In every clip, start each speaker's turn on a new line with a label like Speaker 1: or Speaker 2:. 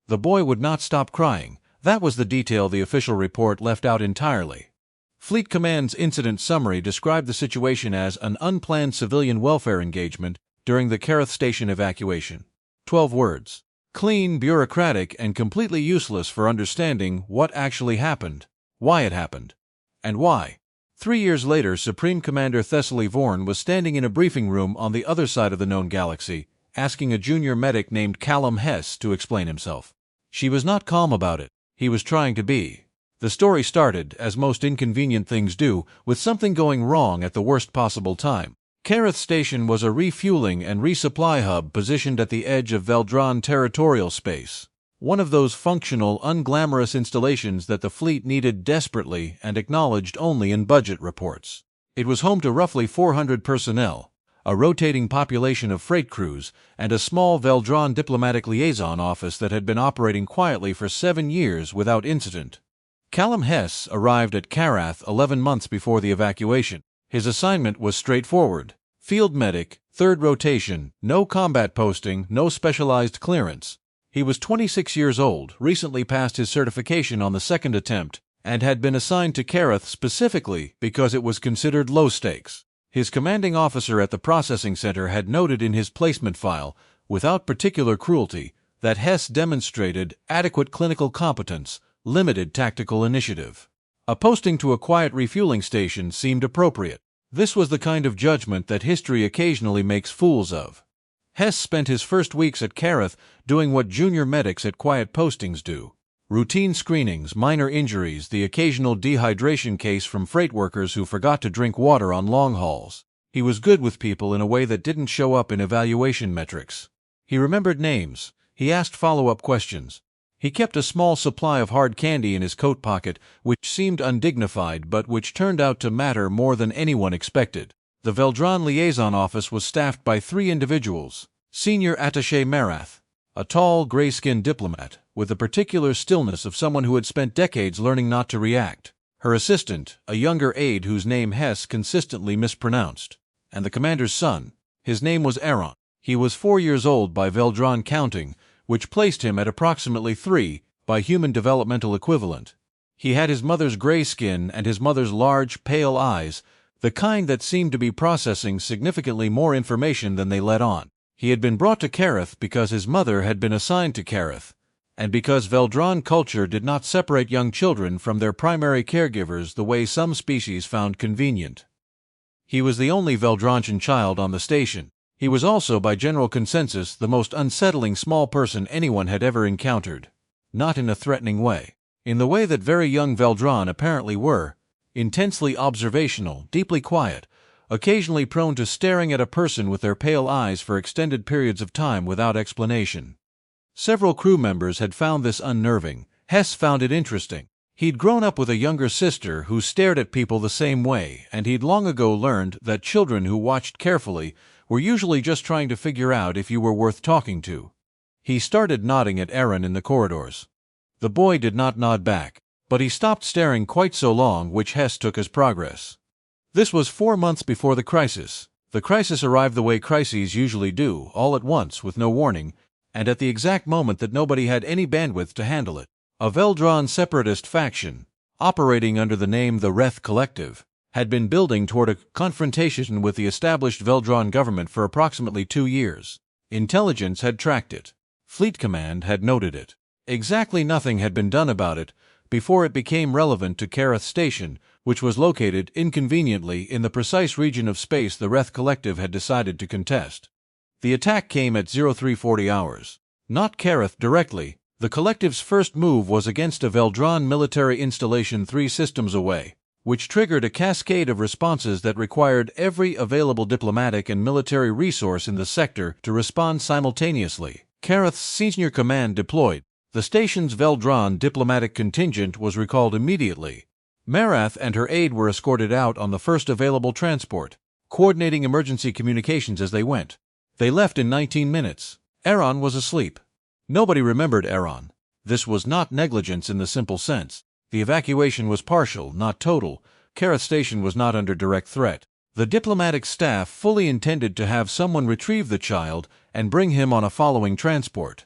Speaker 1: The boy would not stop crying. That was the detail the official report left out entirely. Fleet Command's incident summary described the situation as an unplanned civilian welfare engagement during the Karath Station evacuation. 12 words. Clean, bureaucratic, and completely useless for understanding what actually happened, why it happened, and why. 3 years later, Supreme Commander Thessaly Vorn was standing in a briefing room on the other side of the known galaxy, asking a junior medic named Callum Hess to explain himself. She was not calm about it. He was trying to be. The story started, as most inconvenient things do, with something going wrong at the worst possible time. Karath Station was a refueling and resupply hub positioned at the edge of Vel'Draan territorial space. One of those functional, unglamorous installations that the fleet needed desperately and acknowledged only in budget reports. It was home to roughly 400 personnel, a rotating population of freight crews, and a small Vel'Draan diplomatic liaison office that had been operating quietly for 7 years without incident. Callum Hess arrived at Karath 11 months before the evacuation. His assignment was straightforward. Field medic, 3rd rotation, no combat posting, no specialized clearance. He was 26 years old, recently passed his certification on the 2nd attempt, and had been assigned to Karath specifically because it was considered low stakes. His commanding officer at the processing center had noted in his placement file, without particular cruelty, that Hess demonstrated adequate clinical competence, limited tactical initiative. A posting to a quiet refueling station seemed appropriate. This was the kind of judgment that history occasionally makes fools of. Hess spent his first weeks at Karath doing what junior medics at quiet postings do. Routine screenings, minor injuries, the occasional dehydration case from freight workers who forgot to drink water on long hauls. He was good with people in a way that didn't show up in evaluation metrics. He remembered names. He asked follow-up questions. He kept a small supply of hard candy in his coat pocket, which seemed undignified but which turned out to matter more than anyone expected. The Vel'Draan liaison office was staffed by 3 individuals. Senior Attaché Marath, a tall, gray-skinned diplomat, with the particular stillness of someone who had spent decades learning not to react. Her assistant, a younger aide whose name Hess consistently mispronounced. And the commander's son. His name was Aaron. He was 4 years old by Vel'Draan counting, which placed him at approximately 3 by human developmental equivalent. He had his mother's gray skin and his mother's large, pale eyes, the kind that seemed to be processing significantly more information than they let on. He had been brought to Karath because his mother had been assigned to Karath, and because Vel'Draan culture did not separate young children from their primary caregivers the way some species found convenient. He was the only Vel'Draan child on the station. He was also, by general consensus, the most unsettling small person anyone had ever encountered. Not in a threatening way. In the way that very young Vel'Draan apparently were. Intensely observational, deeply quiet, occasionally prone to staring at a person with their pale eyes for extended periods of time without explanation. Several crew members had found this unnerving. Hess found it interesting. He'd grown up with a younger sister who stared at people the same way, and he'd long ago learned that children who watched carefully were usually just trying to figure out if you were worth talking to. He started nodding at Aaron in the corridors. The boy did not nod back, but he stopped staring quite so long, which Hess took as progress. This was 4 months before the crisis. The crisis arrived the way crises usually do, all at once, with no warning, and at the exact moment that nobody had any bandwidth to handle it. A Vel'Draan separatist faction, operating under the name the Reth Collective, had been building toward a confrontation with the established Vel'Draan government for approximately 2 years. Intelligence had tracked it. Fleet Command had noted it. Exactly nothing had been done about it before it became relevant to Karath Station, which was located inconveniently in the precise region of space the Reth Collective had decided to contest. The attack came at 0340 hours. Not Karath directly. The Collective's first move was against a Vel'Draan military installation 3 systems away, which triggered a cascade of responses that required every available diplomatic and military resource in the sector to respond simultaneously. Karath's senior command deployed. The station's Vel'Draan diplomatic contingent was recalled immediately. Marath and her aide were escorted out on the first available transport, coordinating emergency communications as they went. They left in 19 minutes. Aaron was asleep. Nobody remembered Aaron. This was not negligence in the simple sense. The evacuation was partial, not total. Karath Station was not under direct threat. The diplomatic staff fully intended to have someone retrieve the child and bring him on a following transport.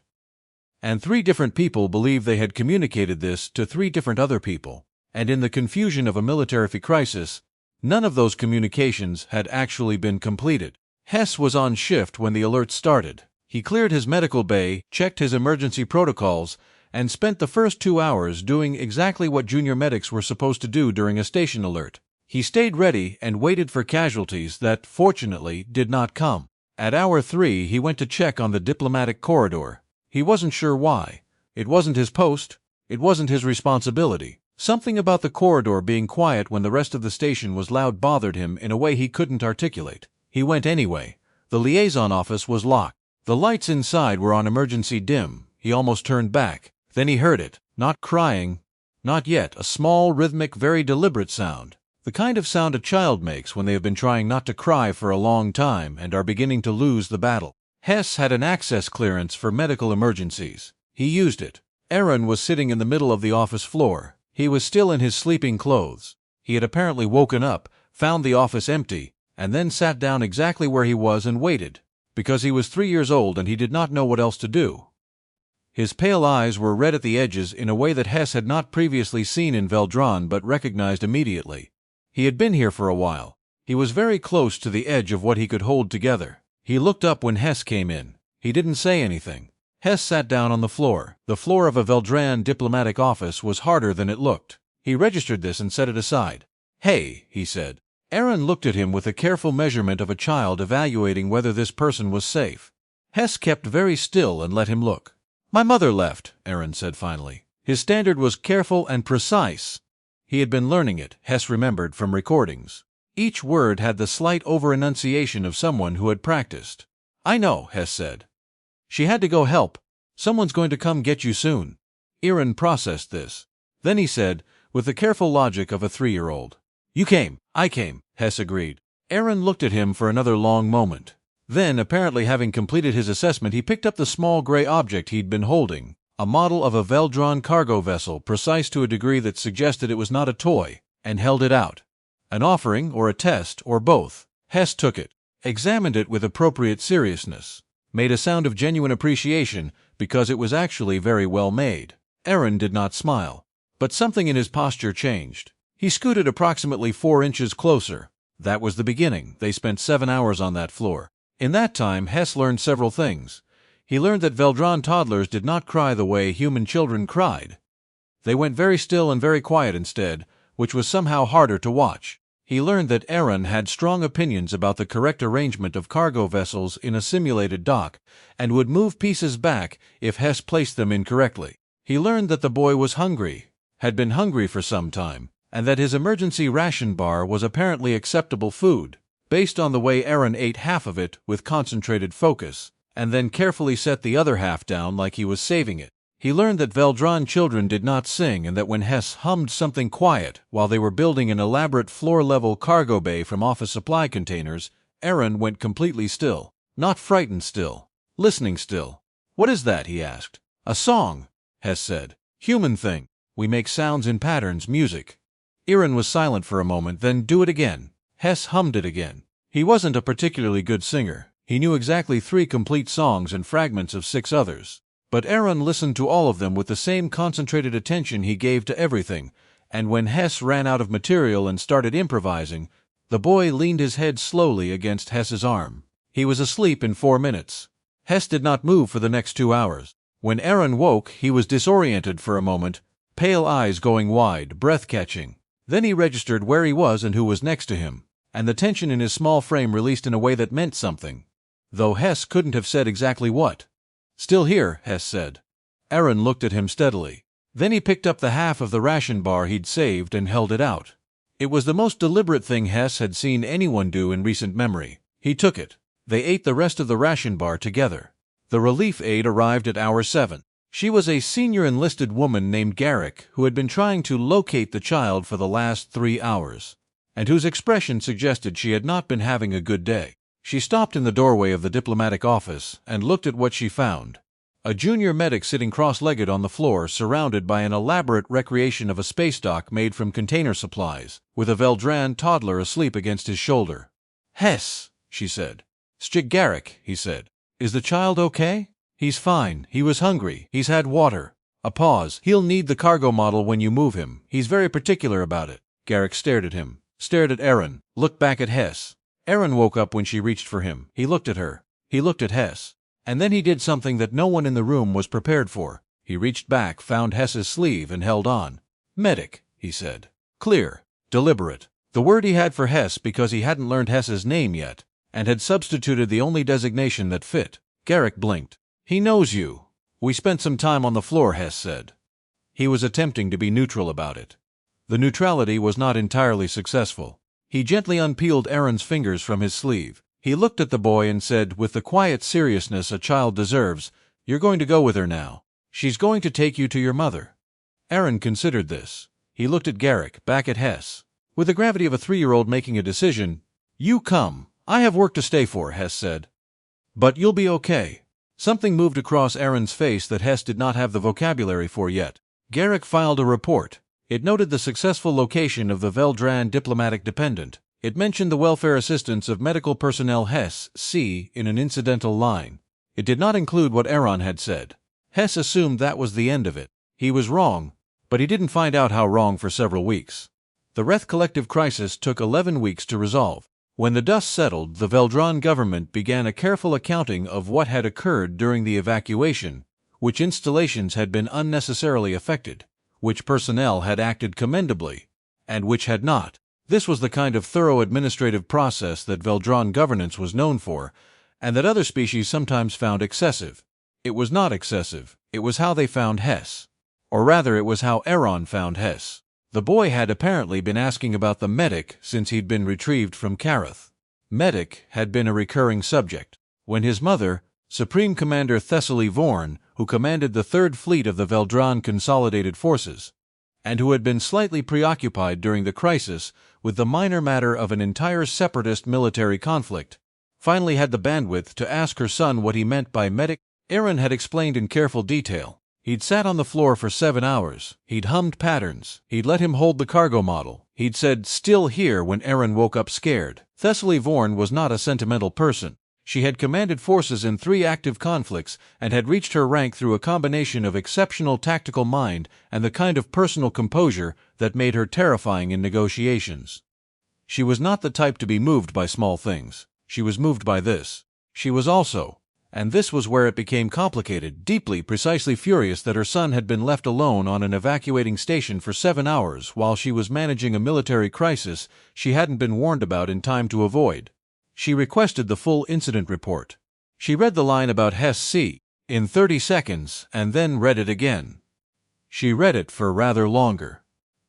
Speaker 1: and 3 different people believed they had communicated this to 3 different other people. And in the confusion of a military crisis, none of those communications had actually been completed. Hess was on shift when the alert started. He cleared his medical bay, checked his emergency protocols, and spent the first 2 hours doing exactly what junior medics were supposed to do during a station alert. He stayed ready and waited for casualties that, fortunately, did not come. At hour 3, he went to check on the diplomatic corridor. He wasn't sure why. It wasn't his post. It wasn't his responsibility. Something about the corridor being quiet when the rest of the station was loud bothered him in a way he couldn't articulate. He went anyway. The liaison office was locked. The lights inside were on emergency dim. He almost turned back. Then he heard it. Not crying. Not yet. A small, rhythmic, very deliberate sound. The kind of sound a child makes when they have been trying not to cry for a long time and are beginning to lose the battle. Hess had an access clearance for medical emergencies. He used it. Aaron was sitting in the middle of the office floor. He was still in his sleeping clothes. He had apparently woken up, found the office empty, and then sat down exactly where he was and waited, because he was 3 years old and he did not know what else to do. His pale eyes were red at the edges in a way that Hess had not previously seen in Vel'Draan but recognized immediately. He had been here for a while. He was very close to the edge of what he could hold together. He looked up when Hess came in. He didn't say anything. Hess sat down on the floor. The floor of a Vel'Draan diplomatic office was harder than it looked. He registered this and set it aside. "Hey," he said. Aaron looked at him with a careful measurement of a child evaluating whether this person was safe. Hess kept very still and let him look. "My mother left," Aaron said finally. His standard was careful and precise. He had been learning it, Hess remembered, from recordings. Each word had the slight over-enunciation of someone who had practiced. "I know," Hess said. "She had to go help. Someone's going to come get you soon." Aaron processed this. Then he said, with the careful logic of a 3-year-old. "You came. I came," Hess agreed. Aaron looked at him for another long moment. Then, apparently having completed his assessment, he picked up the small gray object he'd been holding, a model of a Vel'Draan cargo vessel precise to a degree that suggested it was not a toy, and held it out. An offering, or a test, or both. Hess took it, examined it with appropriate seriousness, made a sound of genuine appreciation because it was actually very well made. Aaron did not smile, but something in his posture changed. He scooted approximately 4 inches closer. That was the beginning. They spent 7 hours on that floor. In that time, Hess learned several things. He learned that Vel'Draan toddlers did not cry the way human children cried. They went very still and very quiet instead, which was somehow harder to watch. He learned that Aaron had strong opinions about the correct arrangement of cargo vessels in a simulated dock, and would move pieces back if Hess placed them incorrectly. He learned that the boy was hungry, had been hungry for some time, and that his emergency ration bar was apparently acceptable food, based on the way Aaron ate half of it with concentrated focus, and then carefully set the other half down like he was saving it. He learned that Vel'Draan children did not sing and that when Hess hummed something quiet while they were building an elaborate floor-level cargo bay from office supply containers, Aaron went completely still. Not frightened still. Listening still. "What is that?" he asked. "A song," Hess said. "Human thing. We make sounds in patterns, music." Aaron was silent for a moment, then "Do it again." Hess hummed it again. He wasn't a particularly good singer. He knew exactly 3 complete songs and fragments of 6 others. But Aaron listened to all of them with the same concentrated attention he gave to everything, and when Hess ran out of material and started improvising, the boy leaned his head slowly against Hess's arm. He was asleep in 4 minutes. Hess did not move for the next 2 hours. When Aaron woke, he was disoriented for a moment, pale eyes going wide, breath catching. Then he registered where he was and who was next to him, and the tension in his small frame released in a way that meant something, though Hess couldn't have said exactly what. "Still here," Hess said. Aaron looked at him steadily. Then he picked up the half of the ration bar he'd saved and held it out. It was the most deliberate thing Hess had seen anyone do in recent memory. He took it. They ate the rest of the ration bar together. The relief aide arrived at hour 7. She was a senior enlisted woman named Garrick who had been trying to locate the child for the last 3 hours, and whose expression suggested she had not been having a good day. She stopped in the doorway of the diplomatic office and looked at what she found. A junior medic sitting cross-legged on the floor, surrounded by an elaborate recreation of a space dock made from container supplies, with a Vel'Draan toddler asleep against his shoulder. "Hess," she said. "Stig Garrick," he said. "Is the child okay?" He's fine. He was hungry. He's had water. A pause. He'll need the cargo model when you move him. He's very particular about it. Garrick stared at him, stared at Erin, looked back at Hess. Erin woke up when she reached for him. He looked at her. He looked at Hess. And then he did something that no one in the room was prepared for. He reached back, found Hess's sleeve, and held on. Medic, he said. Clear. Deliberate. The word he had for Hess because he hadn't learned Hess's name yet, and had substituted the only designation that fit. Garrick blinked. He knows you. We spent some time on the floor, Hess said. He was attempting to be neutral about it. The neutrality was not entirely successful. He gently unpeeled Erin's fingers from his sleeve. He looked at the boy and said, with the quiet seriousness a child deserves, "You're going to go with her now. She's going to take you to your mother." Erin considered this. He looked at Garrick, back at Hess. With the gravity of a 3-year-old making a decision, "You come. I have work to stay for," Hess said. "But you'll be okay." Something moved across Erin's face that Hess did not have the vocabulary for yet. Garrick filed a report. It noted the successful location of the Vel'Draan diplomatic dependent. It mentioned the welfare assistance of medical personnel Hess, C, in an incidental line. It did not include what Erin had said. Hess assumed that was the end of it. He was wrong, but he didn't find out how wrong for several weeks. The Reth collective crisis took 11 weeks to resolve. When the dust settled, the Vel'Draan government began a careful accounting of what had occurred during the evacuation, which installations had been unnecessarily affected, which personnel had acted commendably, and which had not. This was the kind of thorough administrative process that Vel'Draan governance was known for, and that other species sometimes found excessive. It was not excessive. It was how they found Hess. Or rather, it was how Erin found Hess. The boy had apparently been asking about the medic since he'd been retrieved from Karath. Medic had been a recurring subject. When his mother, Supreme Commander Thessaly Vorn, who commanded the 3rd Fleet of the Vel'Draan Consolidated Forces, and who had been slightly preoccupied during the crisis with the minor matter of an entire separatist military conflict, finally had the bandwidth to ask her son what he meant by medic. Erin had explained in careful detail. He'd sat on the floor for 7 hours. He'd hummed patterns. He'd let him hold the cargo model. He'd said, "Still here," when Erin woke up scared. Thessaly Vorn was not a sentimental person. She had commanded forces in 3 active conflicts and had reached her rank through a combination of exceptional tactical mind and the kind of personal composure that made her terrifying in negotiations. She was not the type to be moved by small things. She was moved by this. She was also, and this was where it became complicated, deeply, precisely furious that her son had been left alone on an evacuating station for 7 hours while she was managing a military crisis she hadn't been warned about in time to avoid. She requested the full incident report. She read the line about Hess C in 30 seconds and then read it again. She read it for rather longer.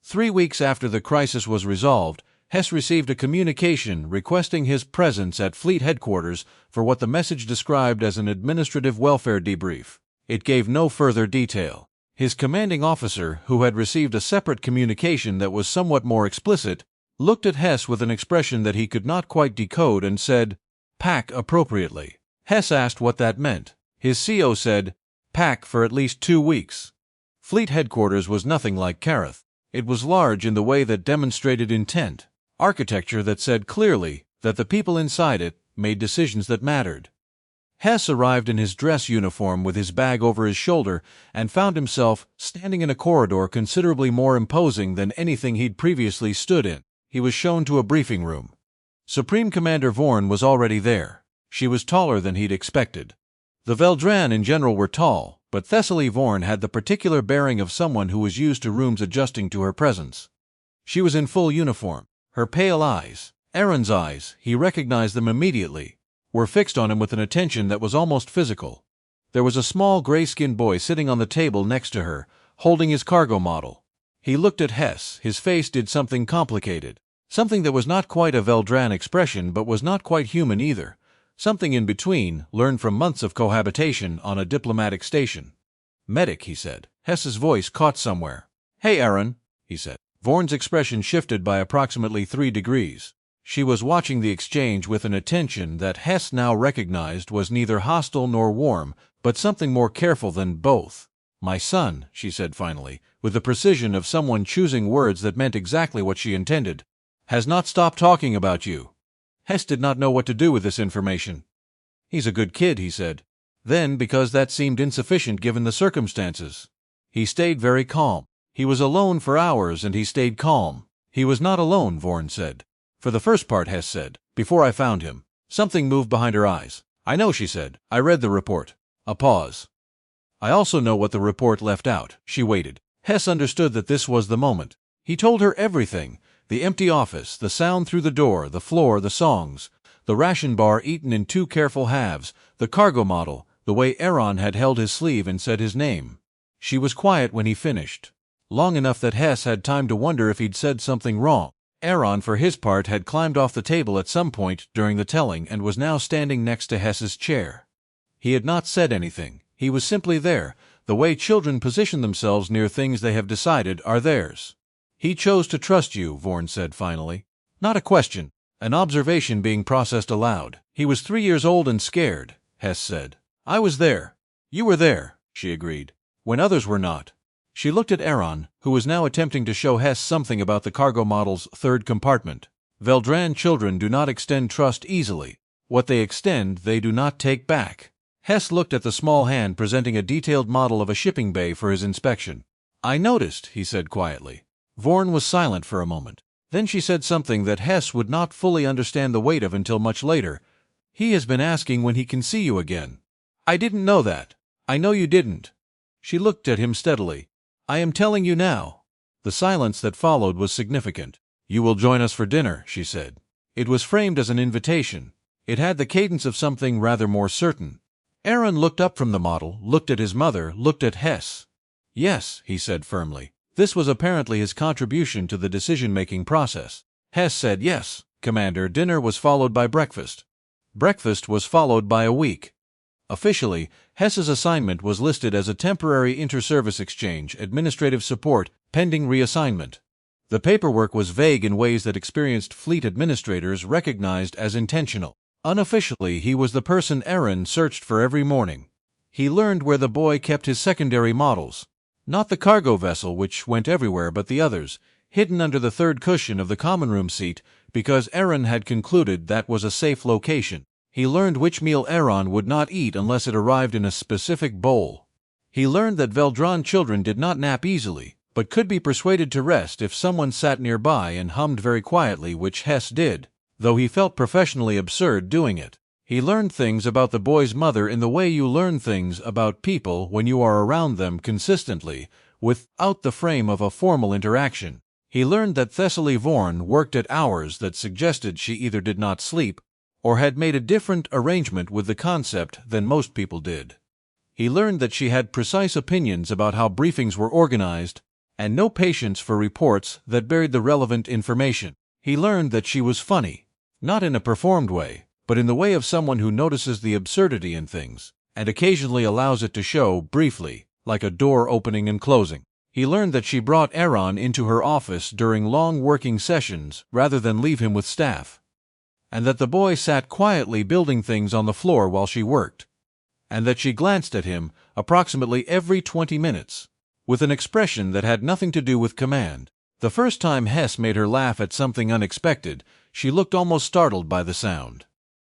Speaker 1: 3 weeks after the crisis was resolved, Hess received a communication requesting his presence at Fleet Headquarters for what the message described as an administrative welfare debrief. It gave no further detail. His commanding officer, who had received a separate communication that was somewhat more explicit, looked at Hess with an expression that he could not quite decode and said, "Pack appropriately." Hess asked what that meant. His CO said, "Pack for at least 2 weeks." Fleet Headquarters was nothing like Karath. It was large in the way that demonstrated intent. Architecture that said clearly that the people inside it made decisions that mattered. Hess arrived in his dress uniform with his bag over his shoulder and found himself standing in a corridor considerably more imposing than anything he'd previously stood in. He was shown to a briefing room. Supreme Commander Vorn was already there. She was taller than he'd expected. The Vel'Draan in general were tall, but Thessaly Vorn had the particular bearing of someone who was used to rooms adjusting to her presence. She was in full uniform. Her pale eyes, Erin's eyes, he recognized them immediately, were fixed on him with an attention that was almost physical. There was a small gray-skinned boy sitting on the table next to her, holding his cargo model. He looked at Hess. His face did something complicated. Something that was not quite a Vel'Draan expression but was not quite human either. Something in between, learned from months of cohabitation on a diplomatic station. "Medic," he said. Hess's voice caught somewhere. "Hey, Erin," he said. Vorn's expression shifted by approximately 3 degrees. She was watching the exchange with an attention that Hess now recognized was neither hostile nor warm, but something more careful than both. "My son," she said finally, with the precision of someone choosing words that meant exactly what she intended, "has not stopped talking about you." Hess did not know what to do with this information. "He's a good kid," he said. Then, because that seemed insufficient given the circumstances, he stayed very calm. He was alone for hours and he stayed calm. He was not alone, Vorn said. For the first part, Hess said, before I found him. Something moved behind her eyes. I know, she said. I read the report. A pause. I also know what the report left out. She waited. Hess understood that this was the moment. He told her everything. The empty office, the sound through the door, the floor, the songs, the ration bar eaten in 2 careful halves, the cargo model, the way Aaron had held his sleeve and said his name. She was quiet when he finished. Long enough that Hess had time to wonder if he'd said something wrong. Aaron, for his part, had climbed off the table at some point during the telling and was now standing next to Hess's chair. He had not said anything. He was simply there, the way children position themselves near things they have decided are theirs. He chose to trust you, Vorn said finally. Not a question, an observation being processed aloud. He was 3 years old and scared, Hess said. I was there. You were there, she agreed. When others were not. She looked at Aaron, who was now attempting to show Hess something about the cargo model's 3rd compartment. Vel'Draan children do not extend trust easily. What they extend, they do not take back. Hess looked at the small hand presenting a detailed model of a shipping bay for his inspection. I noticed, he said quietly. Vorn was silent for a moment. Then she said something that Hess would not fully understand the weight of until much later. He has been asking when he can see you again. I didn't know that. I know you didn't. She looked at him steadily. I am telling you now. The silence that followed was significant. You will join us for dinner, she said. It was framed as an invitation. It had the cadence of something rather more certain. Aaron looked up from the model, looked at his mother, looked at Hess. Yes, he said firmly. This was apparently his contribution to the decision-making process. Hess said yes, Commander. Dinner was followed by breakfast. Breakfast was followed by a week. Officially, Hess's assignment was listed as a temporary inter-service exchange, administrative support, pending reassignment. The paperwork was vague in ways that experienced fleet administrators recognized as intentional. Unofficially, he was the person Aaron searched for every morning. He learned where the boy kept his secondary models. Not the cargo vessel, which went everywhere, but the others, hidden under the 3rd cushion of the common room seat, because Aaron had concluded that was a safe location. He learned which meal Aaron would not eat unless it arrived in a specific bowl. He learned that Vel'Draan children did not nap easily, but could be persuaded to rest if someone sat nearby and hummed very quietly, which Hess did, though he felt professionally absurd doing it. He learned things about the boy's mother in the way you learn things about people when you are around them consistently, without the frame of a formal interaction. He learned that Thessaly Vorn worked at hours that suggested she either did not sleep or had made a different arrangement with the concept than most people did. He learned that she had precise opinions about how briefings were organized and no patience for reports that buried the relevant information. He learned that she was funny, not in a performed way, but in the way of someone who notices the absurdity in things and occasionally allows it to show briefly, like a door opening and closing. He learned that she brought Aaron into her office during long working sessions rather than leave him with staff, and that the boy sat quietly building things on the floor while she worked, and that she glanced at him approximately every 20 minutes, with an expression that had nothing to do with command. The first time Hess made her laugh at something unexpected, she looked almost startled by the sound.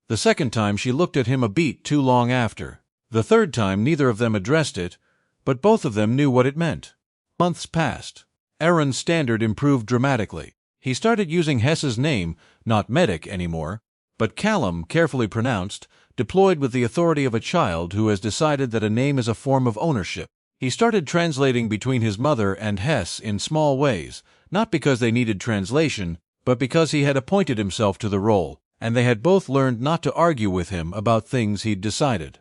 Speaker 1: The second time she looked at him a beat too long after. The third time neither of them addressed it, but both of them knew what it meant. Months passed. Aaron's standard improved dramatically. He started using Hess's name, not medic anymore, but Callum, carefully pronounced, deployed with the authority of a child who has decided that a name is a form of ownership. He started translating between his mother and Hess in small ways, not because they needed translation, but because he had appointed himself to the role, and they had both learned not to argue with him about things he'd decided.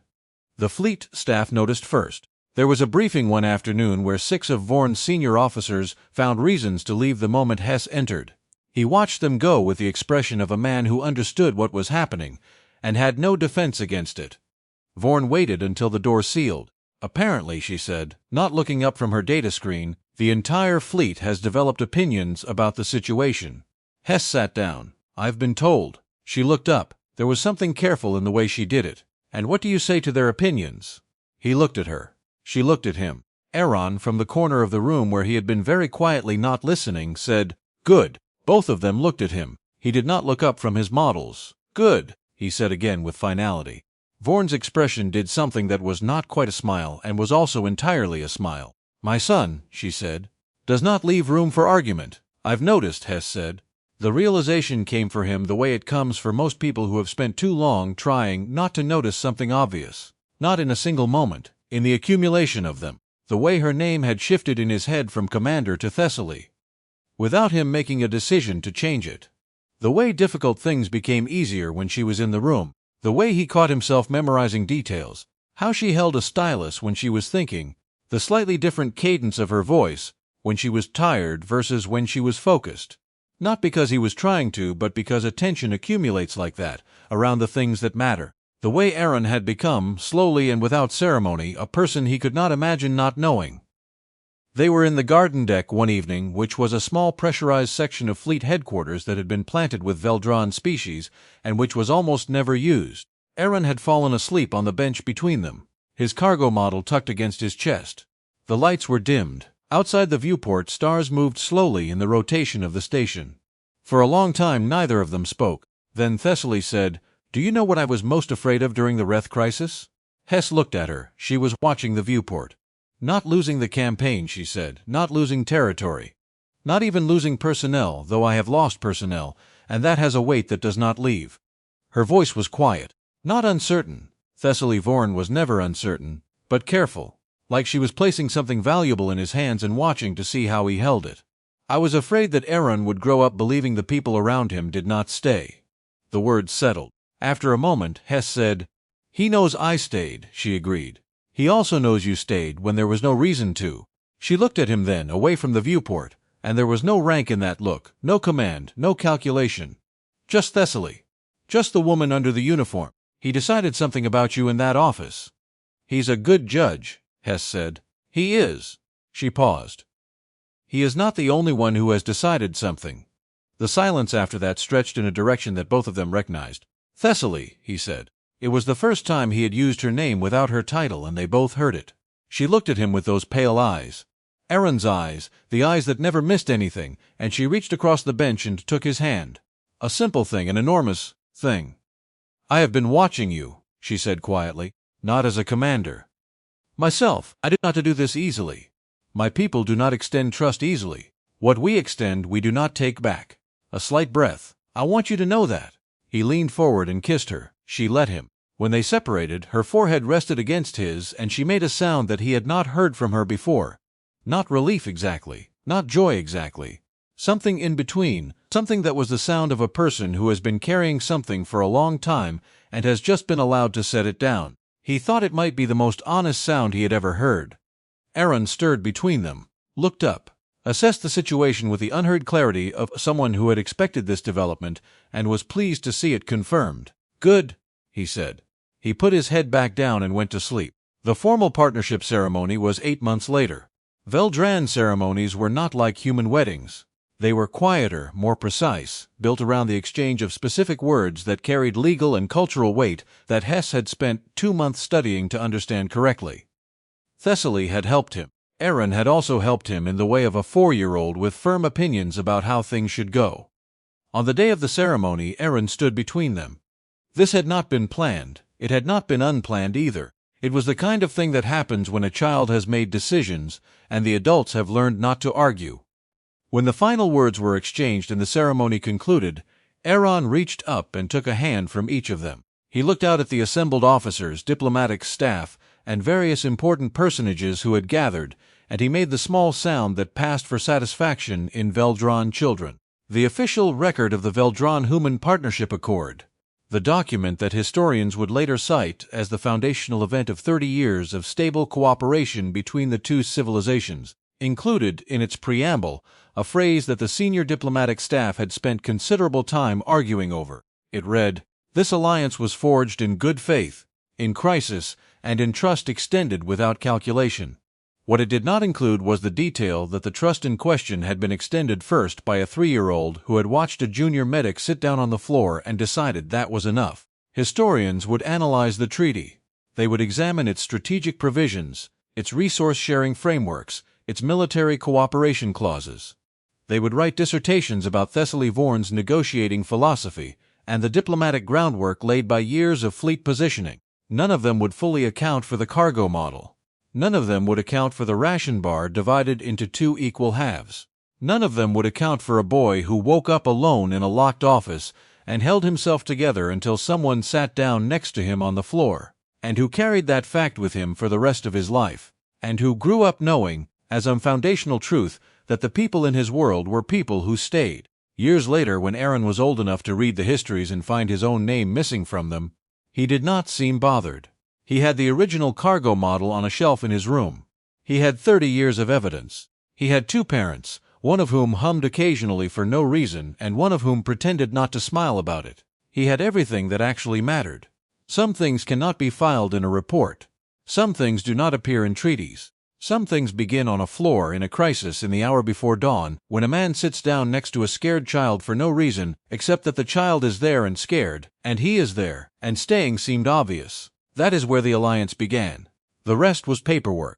Speaker 1: The fleet staff noticed first. There was a briefing one afternoon where 6 of Vorn's senior officers found reasons to leave the moment Hess entered. He watched them go with the expression of a man who understood what was happening and had no defense against it. Vorn waited until the door sealed. Apparently, she said, not looking up from her data screen, the entire fleet has developed opinions about the situation. Hess sat down. I've been told. She looked up. There was something careful in the way she did it. And what do you say to their opinions? He looked at her. She looked at him. Aaron, from the corner of the room where he had been very quietly not listening, said, Good. Both of them looked at him. He did not look up from his models. Good, he said again with finality. Vorn's expression did something that was not quite a smile and was also entirely a smile. "My son," she said, "does not leave room for argument. I've noticed," Hess said. The realization came for him the way it comes for most people who have spent too long trying not to notice something obvious. Not in a single moment, in the accumulation of them. The way her name had shifted in his head from Commander to Thessaly, without him making a decision to change it. The way difficult things became easier when she was in the room. The way he caught himself memorizing details. How she held a stylus when she was thinking. The slightly different cadence of her voice when she was tired versus when she was focused. Not because he was trying to, but because attention accumulates like that, around the things that matter. The way Aaron had become, slowly and without ceremony, a person he could not imagine not knowing. They were in the garden deck one evening, which was a small pressurized section of fleet headquarters that had been planted with Vel'Draan species, and which was almost never used. Aaron had fallen asleep on the bench between them, his cargo model tucked against his chest. The lights were dimmed. Outside the viewport, stars moved slowly in the rotation of the station. For a long time neither of them spoke. Then Thessaly said, "Do you know what I was most afraid of during the Wreath crisis?" Hess looked at her. She was watching the viewport. "Not losing the campaign," she said. "Not losing territory. Not even losing personnel, though I have lost personnel, and that has a weight that does not leave." Her voice was quiet. Not uncertain. Thessaly Vorn was never uncertain, but careful. Like she was placing something valuable in his hands and watching to see how he held it. "I was afraid that Aaron would grow up believing the people around him did not stay." The words settled. After a moment, Hess said, "He knows I stayed," she agreed. "He also knows you stayed when there was no reason to." She looked at him then, away from the viewport, and there was no rank in that look, no command, no calculation. Just Thessaly. Just the woman under the uniform. "He decided something about you in that office." "He's a good judge," Hess said. "He is." She paused. "He is not the only one who has decided something." The silence after that stretched in a direction that both of them recognized. "Thessaly," he said. It was the first time he had used her name without her title, and they both heard it. She looked at him with those pale eyes. Aaron's eyes, the eyes that never missed anything, and she reached across the bench and took his hand. A simple thing, an enormous thing. "I have been watching you," she said quietly, "not as a commander. Myself, I did not do this easily. My people do not extend trust easily. What we extend, we do not take back." A slight breath. "I want you to know that." He leaned forward and kissed her. She let him. When they separated, her forehead rested against his, and she made a sound that he had not heard from her before. Not relief exactly, not joy exactly. Something in between, something that was the sound of a person who has been carrying something for a long time and has just been allowed to set it down. He thought it might be the most honest sound he had ever heard. Aaron stirred between them, looked up, assessed the situation with the unheard clarity of someone who had expected this development and was pleased to see it confirmed. "Good," he said. He put his head back down and went to sleep. The formal partnership ceremony was 8 months later. Vel'Draan ceremonies were not like human weddings. They were quieter, more precise, built around the exchange of specific words that carried legal and cultural weight that Hess had spent 2 months studying to understand correctly. Thessaly had helped him. Aaron had also helped him in the way of a 4-year-old with firm opinions about how things should go. On the day of the ceremony, Aaron stood between them. This had not been planned. It had not been unplanned either. It was the kind of thing that happens when a child has made decisions and the adults have learned not to argue. When the final words were exchanged and the ceremony concluded, Aaron reached up and took a hand from each of them. He looked out at the assembled officers, diplomatic staff, and various important personages who had gathered, and he made the small sound that passed for satisfaction in Vel'Draan children. The official record of the Vel'Draan-Human Partnership Accord. The document that historians would later cite as the foundational event of 30 years of stable cooperation between the two civilizations, included in its preamble a phrase that the senior diplomatic staff had spent considerable time arguing over. It read, "This alliance was forged in good faith, in crisis, and in trust extended without calculation." What it did not include was the detail that the trust in question had been extended first by a 3-year-old who had watched a junior medic sit down on the floor and decided that was enough. Historians would analyze the treaty. They would examine its strategic provisions, its resource-sharing frameworks, its military cooperation clauses. They would write dissertations about Thessaly Vorn's negotiating philosophy and the diplomatic groundwork laid by years of fleet positioning. None of them would fully account for the cargo model. None of them would account for the ration bar divided into 2 equal halves. None of them would account for a boy who woke up alone in a locked office and held himself together until someone sat down next to him on the floor, and who carried that fact with him for the rest of his life, and who grew up knowing, as a foundational truth, that the people in his world were people who stayed. Years later, when Aaron was old enough to read the histories and find his own name missing from them, he did not seem bothered. He had the original cargo model on a shelf in his room. He had 30 years of evidence. He had 2 parents, one of whom hummed occasionally for no reason and one of whom pretended not to smile about it. He had everything that actually mattered. Some things cannot be filed in a report. Some things do not appear in treaties. Some things begin on a floor in a crisis in the hour before dawn, when a man sits down next to a scared child for no reason except that the child is there and scared, and he is there, and staying seemed obvious. That is where the alliance began. The rest was paperwork.